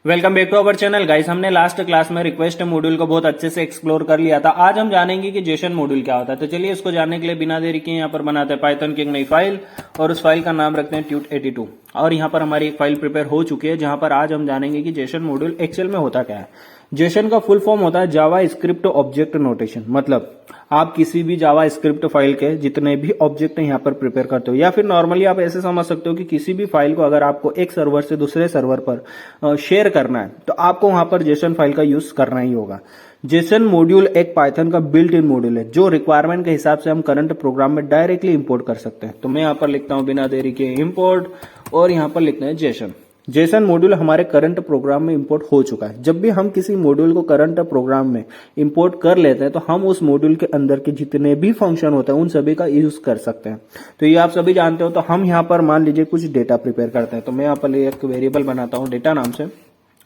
Welcome back to our channel guys. हमने last class में request module को बहुत अच्छे से एक्सप्लोर कर लिया था। आज हम जानेंगे कि जेसन मॉड्यूल क्या होता है। तो चलिए इसको जानने के लिए बिना देरी के यहाँ पर बनाते हैं पाइथन की एक नई फाइल और उस फाइल का नाम रखते हैं tut82। और यहाँ पर हमारी एक फाइल प्रिपेयर हो चुकी है जहां पर आज हम जानेंगे कि जेसन मॉड्यूल एक्चुअल में होता क्या है। जेसन का फुल फॉर्म होता है जावा स्क्रिप्ट ऑब्जेक्ट नोटेशन। मतलब आप किसी भी जावा स्क्रिप्ट फाइल के जितने भी ऑब्जेक्ट यहाँ पर प्रिपेयर करते हो, या फिर नॉर्मली आप ऐसे समझ सकते हो कि किसी भी फाइल को अगर आपको एक सर्वर से दूसरे सर्वर पर शेयर करना है तो आपको वहां पर जेसन फाइल का यूज करना ही होगा। जेसन मॉड्यूल एक पाइथन का बिल्ट इन मॉड्यूल है जो रिक्वायरमेंट के हिसाब से हम करंट प्रोग्राम में डायरेक्टली इंपोर्ट कर सकते हैं। तो मैं यहाँ पर लिखता हूँ बिना देरी के इंपोर्ट और यहाँ पर लिखते हैं जेसन। जेसन मॉड्यूल हमारे करंट प्रोग्राम में इंपोर्ट हो चुका है। जब भी हम किसी मॉड्यूल को करंट प्रोग्राम में इंपोर्ट कर लेते हैं तो हम उस मॉड्यूल के अंदर के जितने भी फंक्शन होते हैं उन सभी का यूज कर सकते हैं। तो ये आप सभी जानते हो। तो हम यहाँ पर मान लीजिए कुछ डेटा प्रिपेयर करते हैं। तो मैं यहाँ पर एक वेरिएबल बनाता हूँ डेटा नाम से,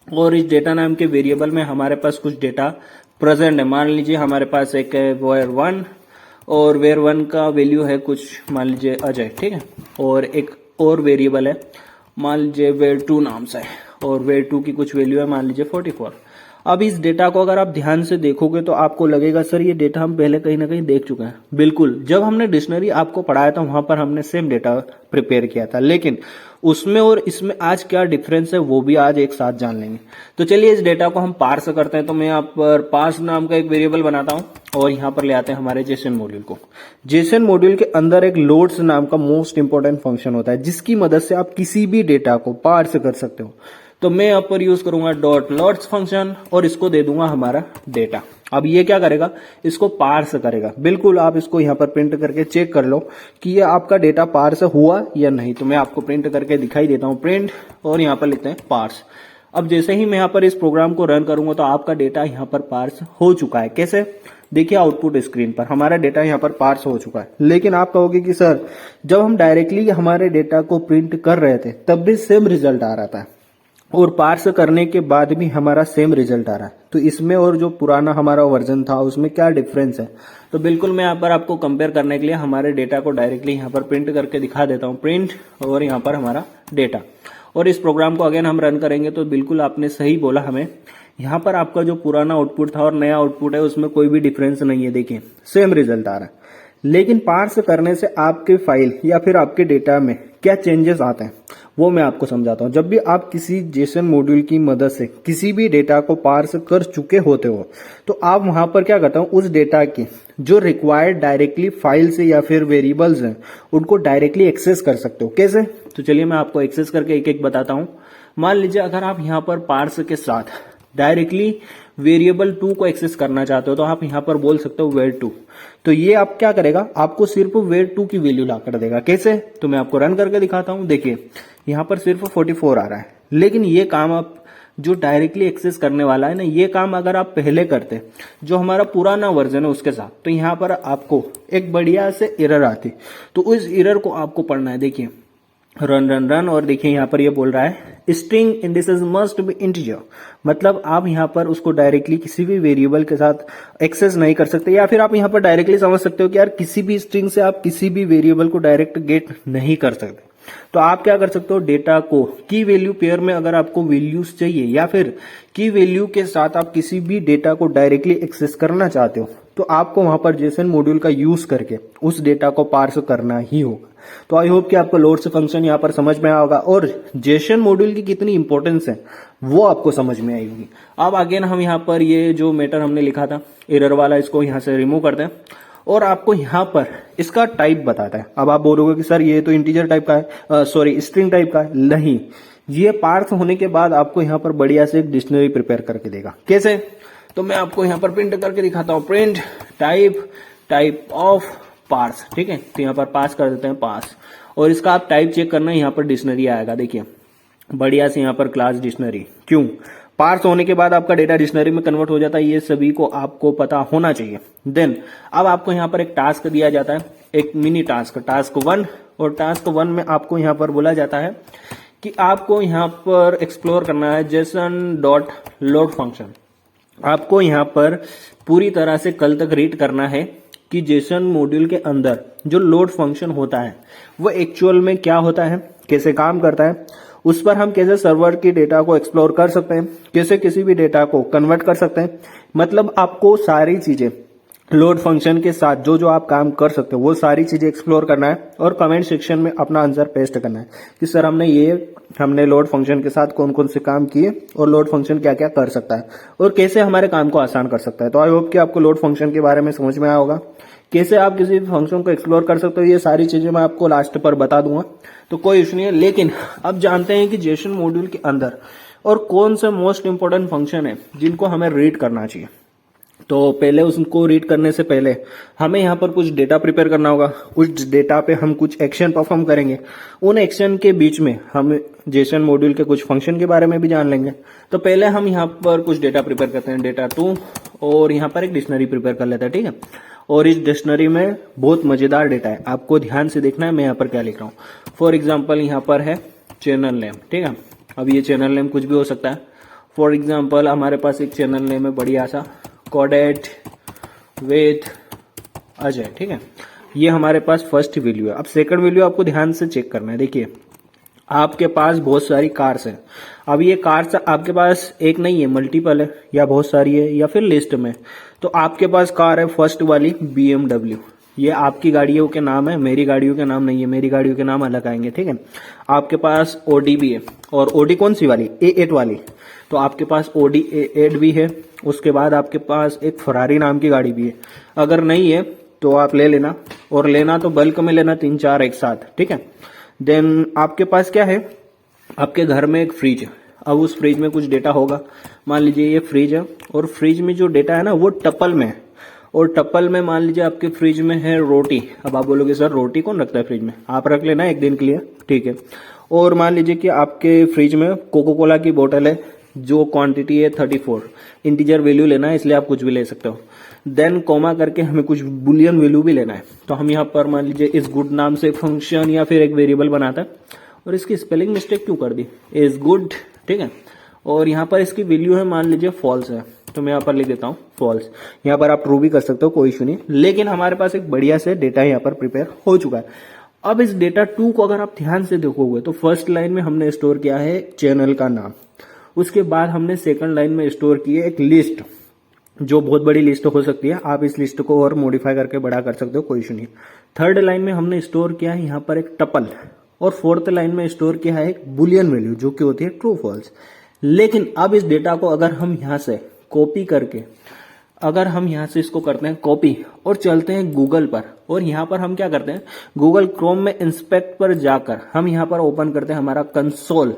और इस डेटा नाम के वेरिएबल में हमारे पास कुछ डेटा प्रेजेंट है। मान लीजिए हमारे पास एक है var1 और var1 का वैल्यू है कुछ मान लीजिए अजय, ठीक है। और एक और वेरिएबल है मान लीजिए var2 नाम से, और var2 की कुछ वैल्यू है मान लीजिए 44। अब इस डेटा को अगर आप ध्यान से देखोगे तो आपको लगेगा सर ये डेटा हम पहले कहीं ना कहीं देख चुके हैं। बिल्कुल, जब हमने डिक्शनरी आपको पढ़ाया था वहां पर हमने सेम डेटा प्रिपेयर किया था, लेकिन उसमें और इसमें आज क्या डिफरेंस है वो भी आज एक साथ जान लेंगे। तो चलिए इस डेटा को हम पार्स करते हैं। तो मैं यहाँ पर पार्स नाम का एक वेरिएबल बनाता हूँ और यहाँ पर ले आते हैं हमारे जेसन मॉड्यूल को। जेसन मॉड्यूल के अंदर एक लोड्स नाम का मोस्ट इंपोर्टेंट फंक्शन होता है जिसकी मदद से आप किसी भी डेटा को पार्स कर सकते हो। तो मैं यहाँ पर यूज करूंगा डॉट लोड्स फंक्शन और इसको दे दूंगा हमारा डेटा। अब ये क्या करेगा, इसको पार्स करेगा। बिल्कुल, आप इसको यहाँ पर प्रिंट करके चेक कर लो कि ये आपका डेटा पार्स हुआ या नहीं। तो मैं आपको प्रिंट करके दिखाई देता हूँ, प्रिंट, और यहाँ पर लिखते हैं पार्स। अब जैसे ही मैं यहाँ पर इस प्रोग्राम को रन करूंगा तो आपका डेटा यहाँ पर पार्स हो चुका है। कैसे, देखिए आउटपुट स्क्रीन पर हमारा डेटा यहाँ पर पार्स हो चुका है। लेकिन आप कहोगे कि सर जब हम डायरेक्टली हमारे डेटा को प्रिंट कर रहे थे तब भी सेम रिजल्ट आ रहा था और पार्स करने के बाद भी हमारा सेम रिजल्ट आ रहा है। तो इसमें और जो पुराना हमारा वर्जन था उसमें क्या डिफरेंस है। तो बिल्कुल मैं यहाँ पर आपको कंपेयर करने के लिए हमारे डेटा को डायरेक्टली यहाँ पर प्रिंट करके दिखा देता हूँ, प्रिंट, और यहाँ पर हमारा डेटा। और इस प्रोग्राम को अगेन हम रन करेंगे तो बिल्कुल आपने सही बोला, हमें यहाँ पर आपका जो पुराना आउटपुट था और नया आउटपुट है उसमें कोई भी डिफरेंस नहीं है। देखिए सेम रिजल्ट आ रहा है। लेकिन पार्स करने से आपके फाइल या फिर आपके डेटा में क्या चेंजेस आते हैं वो मैं आपको समझाता हूं। जब भी आप किसी जेसन मॉड्यूल की मदद से किसी भी डेटा को पार्स कर चुके होते हो तो आप वहां पर क्या करते हो, उस डेटा की जो रिक्वायर्ड डायरेक्टली फाइल से या फिर वेरिएबल्स हैं उनको डायरेक्टली एक्सेस कर सकते हो। कैसे, तो चलिए मैं आपको एक्सेस करके एक एक बताता हूं। मान लीजिए अगर आप यहाँ पर पार्स के साथ डायरेक्टली वेरिएबल 2 को एक्सेस करना चाहते हो तो आप यहाँ पर बोल सकते हो var2। तो ये आप क्या करेगा, आपको सिर्फ var2 की वैल्यू ला कर देगा। कैसे, तो मैं आपको रन करके दिखाता हूं। देखिए यहाँ पर सिर्फ 44 आ रहा है। लेकिन ये काम आप जो डायरेक्टली एक्सेस करने वाला है ना, ये काम अगर आप पहले करते जो हमारा पुराना वर्जन है उसके साथ, तो यहाँ पर आपको एक बढ़िया से एरर आती। तो उस एरर को आपको पढ़ना है। देखिए रन रन रन, और देखिए यहाँ पर ये बोल रहा है string indices must be integer. मतलब आप यहाँ पर उसको डायरेक्टली किसी भी वेरिएबल के साथ एक्सेस नहीं कर सकते, या फिर आप यहाँ पर डायरेक्टली समझ सकते हो कि यार किसी भी स्ट्रिंग से आप किसी भी वेरिएबल को डायरेक्ट गेट नहीं कर सकते। तो आप क्या कर सकते हो, डेटा को की वैल्यू पेयर में अगर आपको वैल्यूज चाहिए या फिर की वैल्यू के साथ आप किसी भी डेटा को डायरेक्टली एक्सेस करना चाहते हो तो आपको वहां पर जेसन मॉड्यूल का यूज करके उस डेटा को पार्स करना ही होगा। तो आई होप कि आपको लोड्स फंक्शन यहाँ पर समझ में आया होगा और जेसन मॉड्यूल की कितनी इंपॉर्टेंस है वो आपको समझ में आई होगी। अब अगेन हम यहाँ पर ये जो मैटर हमने लिखा था एरर वाला, इसको यहाँ से रिमूव करते हैं और आपको यहाँ पर इसका टाइप बताता है। अब आप बोलोगे कि सर ये तो इंटीजर टाइप का है, सॉरी स्ट्रिंग टाइप का है। नहीं, ये पार्स होने के बाद आपको यहाँ पर बढ़िया से एक डिक्शनरी प्रिपेयर करके देगा। कैसे, तो मैं आपको यहाँ पर प्रिंट करके दिखाता हूँ, प्रिंट टाइप ऑफ पार्स, ठीक है। तो यहाँ पर पास कर देते हैं पास, और इसका आप टाइप चेक करना, यहाँ पर डिक्शनरी आएगा। देखिए बढ़िया से यहाँ पर क्लास डिक्शनरी। क्यों, पार्स होने के बाद आपका डेटा डिक्शनरी में कन्वर्ट हो जाता है। ये सभी को आपको पता होना चाहिए। देन अब आपको यहाँ पर एक टास्क दिया जाता है, एक मिनी टास्क, टास्क 1। और टास्क 1 में आपको यहाँ पर बोला जाता है कि आपको यहाँ पर एक्सप्लोर करना है जेसन डॉट लोड फंक्शन। आपको यहाँ पर पूरी तरह से कल तक रीड करना है कि जेसन मॉड्यूल के अंदर जो लोड फंक्शन होता है वो एक्चुअल में क्या होता है, कैसे काम करता है, उस पर हम कैसे सर्वर की डेटा को एक्सप्लोर कर सकते हैं, कैसे किसी भी डेटा को कन्वर्ट कर सकते हैं। मतलब आपको सारी चीजें लोड फंक्शन के साथ जो जो आप काम कर सकते हो वो सारी चीजें एक्सप्लोर करना है और कमेंट सेक्शन में अपना आंसर पेस्ट करना है कि सर हमने लोड फंक्शन के साथ कौन कौन से काम किए और लोड फंक्शन क्या क्या कर सकता है और कैसे हमारे काम को आसान कर सकता है। तो आई होप कि आपको लोड फंक्शन के बारे में समझ में आया होगा, कैसे आप किसी भी फंक्शन को एक्सप्लोर कर सकते हो। ये सारी चीजें मैं आपको लास्ट पर बता दूंगा, तो कोई इशू नहीं है। लेकिन अब जानते हैं कि जेसन मॉड्यूल के अंदर और कौन सा मोस्ट इंपोर्टेंट फंक्शन है जिनको हमें रीड करना चाहिए। तो पहले उसको रीड करने से पहले हमें यहाँ पर कुछ डेटा प्रिपेयर करना होगा। उस डेटा पे हम कुछ एक्शन परफॉर्म करेंगे। उन एक्शन के बीच में हम जेसन मॉड्यूल के कुछ फंक्शन के बारे में भी जान लेंगे। तो पहले हम यहाँ पर कुछ डेटा प्रिपेयर करते हैं, डेटा 2, और यहाँ पर एक डिक्शनरी प्रिपेयर कर लेते हैं, ठीक है। और इस डिक्शनरी में बहुत मजेदार डेटा है, आपको ध्यान से देखना है मैं यहाँ पर क्या लिख रहा हूँ। फॉर एग्जाम्पल यहाँ पर है चैनल नेम, ठीक है। अब ये चैनल नेम कुछ भी हो सकता है। फॉर एग्जाम्पल हमारे पास एक चैनल नेम है बढ़िया सा, कोडेड विथ अजय, ठीक है। ये हमारे पास फर्स्ट वैल्यू है। अब सेकंड वैल्यू आपको ध्यान से चेक करना है। देखिए आपके पास बहुत सारी कार्स हैं। अब ये कार्स आपके पास एक नहीं है, मल्टीपल है, या बहुत सारी है, या फिर लिस्ट में। तो आपके पास कार है फर्स्ट वाली BMW, ये आपकी गाड़ियों के नाम है, मेरी गाड़ियों के नाम नहीं है, मेरी गाड़ियों के नाम अलग आएंगे, ठीक है। आपके पास Audi भी है, और Audi कौन सी वाली, A8 वाली। तो आपके पास Audi A8 भी है। उसके बाद आपके पास एक फरारी नाम की गाड़ी भी है। अगर नहीं है तो आप ले लेना, और लेना तो बल्क में लेना, 3-4 एक साथ, ठीक है। देन आपके पास क्या है, आपके घर में एक फ्रिज है। अब उस फ्रिज में कुछ डेटा होगा। मान लीजिए ये फ्रिज है, और फ्रिज में जो डेटा है ना वो टपल में है, और टप्पल में मान लीजिए आपके फ्रिज में है रोटी। अब आप बोलोगे सर रोटी कौन रखता है फ्रिज में, आप रख लेना एक दिन के लिए, ठीक है। और मान लीजिए कि आपके फ्रिज में कोको कोला की बोतल है, जो क्वांटिटी है 34, इंटीजर वैल्यू लेना है, इसलिए आप कुछ भी ले सकते हो। देन कोमा करके हमें कुछ बुलियन वैल्यू भी लेना है। तो हम यहाँ पर मान लीजिए इस गुड नाम से फंक्शन या फिर एक वेरिएबल बनाता है, और इसकी स्पेलिंग मिस्टेक क्यों कर दी, इज गुड, ठीक है। और यहाँ पर इसकी वैल्यू है मान लीजिए फॉल्स है, तो मैं यहाँ पर लिख देता हूँ फॉल्स। यहाँ पर आप ट्रू भी कर सकते हो, कोई इशू नहीं। लेकिन हमारे पास एक बढ़िया से डेटा यहाँ पर प्रिपेयर हो चुका है। अब इस डेटा 2 को अगर आप ध्यान से देखोगे तो फर्स्ट लाइन में हमने स्टोर किया है चैनल का नाम। उसके बाद हमने सेकंड लाइन में स्टोर की है एक लिस्ट, जो बहुत बड़ी लिस्ट हो सकती है। आप इस लिस्ट को और मॉडिफाई करके बड़ा कर सकते हो, कोई इशू नहीं। थर्ड लाइन में हमने स्टोर किया है यहाँ पर एक टपल, और फोर्थ लाइन में स्टोर किया है एक बुलियन वैल्यू, जो कि होती है ट्रू फॉल्स। लेकिन अब इस डेटा को अगर हम यहाँ से कॉपी करके, अगर हम यहाँ से इसको करते हैं कॉपी और चलते हैं गूगल पर, और यहाँ पर हम क्या करते हैं, गूगल क्रोम में इंस्पेक्ट पर जाकर हम यहाँ पर ओपन करते हैं हमारा कंसोल,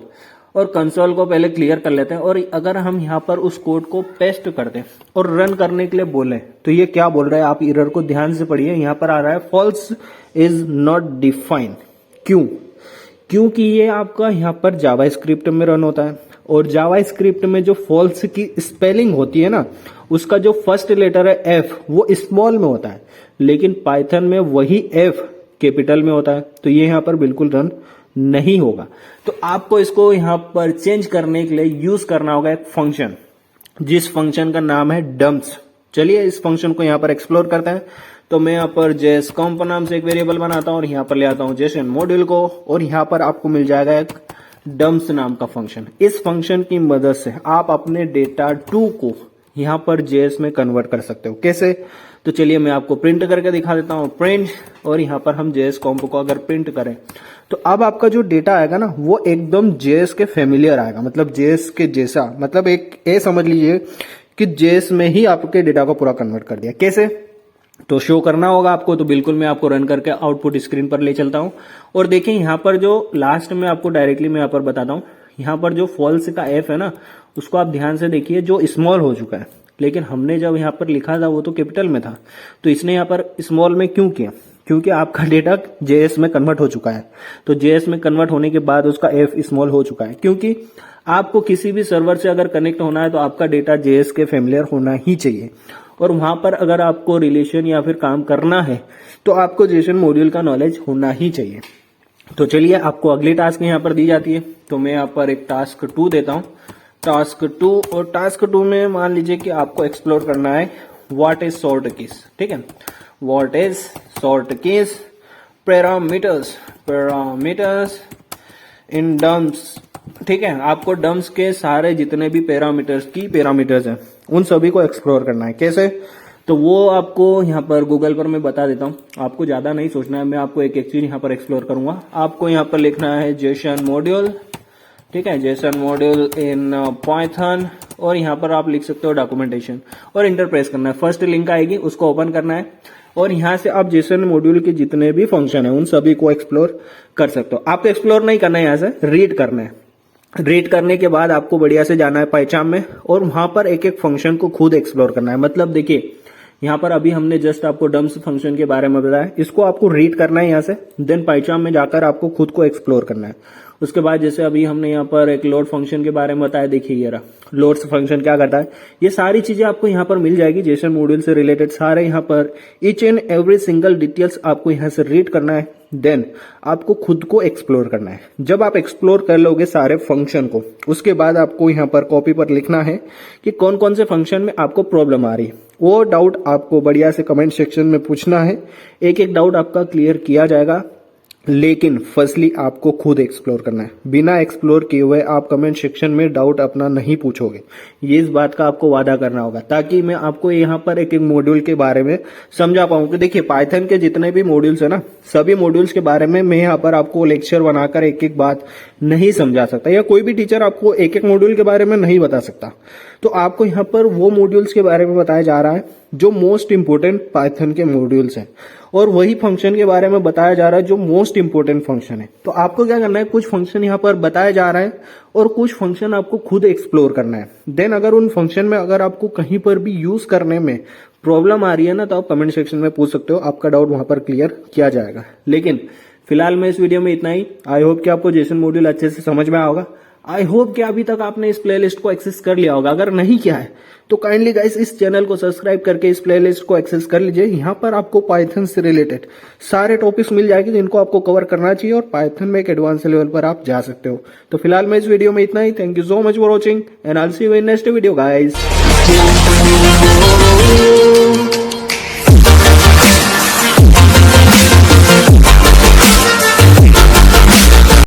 और कंसोल को पहले क्लियर कर लेते हैं। और अगर हम यहाँ पर उस कोड को पेस्ट करते हैं और रन करने के लिए बोले, तो ये क्या बोल रहा है, आप एरर को ध्यान से पढ़िए। यहाँ पर आ रहा है फॉल्स इज नॉट डिफाइंड। क्यों? क्योंकि ये आपका यहाँ पर जावा स्क्रिप्ट में रन होता है, और जावा स्क्रिप्ट में जो फॉल्स की स्पेलिंग होती है ना, उसका जो फर्स्ट लेटर है एफ वो स्मॉल में होता है, लेकिन पाइथन में वही एफ कैपिटल में होता है। तो ये यहाँ पर बिल्कुल रन नहीं होगा। तो आपको इसको यहाँ पर चेंज करने के लिए यूज करना होगा एक फंक्शन, जिस फंक्शन का नाम है डम्प्स। चलिए इस फंक्शन को यहाँ पर एक्सप्लोर करते हैं। तो मैं यहाँ पर JSComp नाम से एक वेरिएबल बनाता हूँ, और यहाँ पर ले आता हूँ जेसन मॉड्यूल को, और यहाँ पर आपको मिल जाएगा एक डम्प्स नाम का फंक्शन। इस फंक्शन की मदद से आप अपने डेटा 2 को यहाँ पर JS में कन्वर्ट कर सकते हो। कैसे? तो चलिए मैं आपको प्रिंट करके दिखा देता हूँ, प्रिंट, और यहाँ पर हम JSComp को अगर प्रिंट करें तो अब आपका जो डेटा आएगा ना वो एकदम JS के फेमिलियर आएगा, मतलब JS के जैसा। मतलब एक ए समझ लीजिए कि JS में ही आपके डेटा को पूरा कन्वर्ट कर दिया। कैसे? तो शो करना होगा आपको, तो बिल्कुल मैं आपको रन करके आउटपुट स्क्रीन पर ले चलता हूँ। और देखिए यहाँ पर जो लास्ट में आपको डायरेक्टली मैं यहाँ पर बताता हूँ, यहाँ पर जो फॉल्स का एफ है ना, उसको आप ध्यान से देखिए, जो स्मॉल हो चुका है। लेकिन हमने जब यहाँ पर लिखा था वो तो कैपिटल में था, तो इसने यहाँ पर स्मॉल में क्यों किया? क्योंकि आपका डेटा JS में कन्वर्ट हो चुका है। तो JS में कन्वर्ट होने के बाद उसका एफ स्मॉल हो चुका है, क्योंकि आपको किसी भी सर्वर से अगर कनेक्ट होना है तो आपका डेटा JS के फेमिलियर होना ही चाहिए, और वहां पर अगर आपको रिलेशन या फिर काम करना है तो आपको जेसन मॉड्यूल का नॉलेज होना ही चाहिए। तो चलिए आपको अगली टास्क यहाँ पर दी जाती है, तो मैं यहाँ पर एक टास्क 2 देता हूँ, टास्क 2। और टास्क 2 में मान लीजिए कि आपको एक्सप्लोर करना है व्हाट इज सॉर्ट कीज, ठीक है। What is sort keys, parameters in dumps ठीक है, आपको डम्स के सारे जितने भी पैरामीटर्स हैं उन सभी को एक्सप्लोर करना है। कैसे? तो वो आपको यहाँ पर गूगल पर मैं बता देता हूँ, आपको ज्यादा नहीं सोचना है, मैं आपको एक एक चीज यहाँ पर एक्सप्लोर करूंगा। आपको यहाँ पर लिखना है जेसन मॉड्यूल, ठीक है, जेसन मॉड्यूल इन पाइथन, और यहाँ पर आप लिख सकते हो डॉक्यूमेंटेशन और इंटर प्रेस करना है। फर्स्ट लिंक आएगी, उसको ओपन करना है और यहाँ से आप जेसन मॉड्यूल के जितने भी फंक्शन है उन सभी को एक्सप्लोर कर सकते हो। आपको एक्सप्लोर नहीं करना है, यहाँ से रीड करना है। रीड करने के बाद आपको बढ़िया से जाना है पाइचाम में और वहां पर एक एक फंक्शन को खुद एक्सप्लोर करना है। मतलब देखिए, यहाँ पर अभी हमने जस्ट आपको डम्स फंक्शन के बारे में बताया, इसको आपको रीड करना है यहाँ से, देन पाइचाम में जाकर आपको खुद को एक्सप्लोर करना है। उसके बाद जैसे अभी हमने यहाँ पर एक लोड फंक्शन के बारे में बताया, देखिए ये रहा लोड्स फंक्शन क्या करता है। ये सारी चीजें आपको यहाँ पर मिल जाएगी, जेसन मॉड्यूल से रिलेटेड सारे यहाँ पर each and every single details आपको यहाँ से रीड करना है, देन आपको खुद को एक्सप्लोर करना है। जब आप एक्सप्लोर कर लोगे सारे फंक्शन को, उसके बाद आपको यहाँ पर कॉपी पर लिखना है कि कौन कौन से फंक्शन में आपको प्रॉब्लम आ रही है। वो डाउट आपको बढ़िया से कमेंट सेक्शन में पूछना है, एक एक डाउट आपका क्लियर किया जाएगा। लेकिन फर्स्टली आपको खुद एक्सप्लोर करना है, बिना एक्सप्लोर किए हुए आप कमेंट सेक्शन में डाउट अपना नहीं पूछोगे। ये इस बात का आपको वादा करना होगा, ताकि मैं आपको यहाँ पर एक एक मॉड्यूल के बारे में समझा पाऊँ कि देखिए पाइथन के जितने भी मॉड्यूल्स है ना, सभी मॉड्यूल्स के बारे में मैं यहाँ पर आपको लेक्चर बनाकर एक एक बात नहीं समझा सकता, या कोई भी टीचर आपको एक एक मॉड्यूल के बारे में नहीं बता सकता। तो आपको यहाँ पर वो मॉड्यूल्स के बारे में बताया जा रहा है जो मोस्ट इंपोर्टेंट पाइथन के मॉड्यूल्स हैं, और वही फंक्शन के बारे में बताया जा रहा है जो मोस्ट इंपोर्टेंट फंक्शन है। तो आपको क्या करना है, कुछ फंक्शन यहाँ पर बताया जा रहा है और कुछ फंक्शन आपको खुद एक्सप्लोर करना है। देन अगर उन फंक्शन में अगर आपको कहीं पर भी यूज करने में प्रॉब्लम आ रही है ना, तो आप कमेंट सेक्शन में पूछ सकते हो, आपका डाउट वहां पर क्लियर किया जाएगा। लेकिन फिलहाल मैं इस वीडियो में इतना ही। आई होप कि आपको जेसन मॉड्यूल अच्छे से समझ में आएगा। आई होप कि अभी तक आपने इस प्लेलिस्ट को एक्सेस कर लिया होगा। अगर नहीं किया है तो काइंडली गाइस इस चैनल को सब्सक्राइब करके इस प्लेलिस्ट को एक्सेस कर लीजिए। यहाँ पर आपको पाइथन से रिलेटेड सारे टॉपिक्स मिल जाएंगे जिनको आपको कवर करना चाहिए, और पाइथन में एक एडवांस लेवल पर आप जा सकते हो। तो फिलहाल मैं इस वीडियो में इतना ही। Thank you so much for watching and I will see you in next video guys.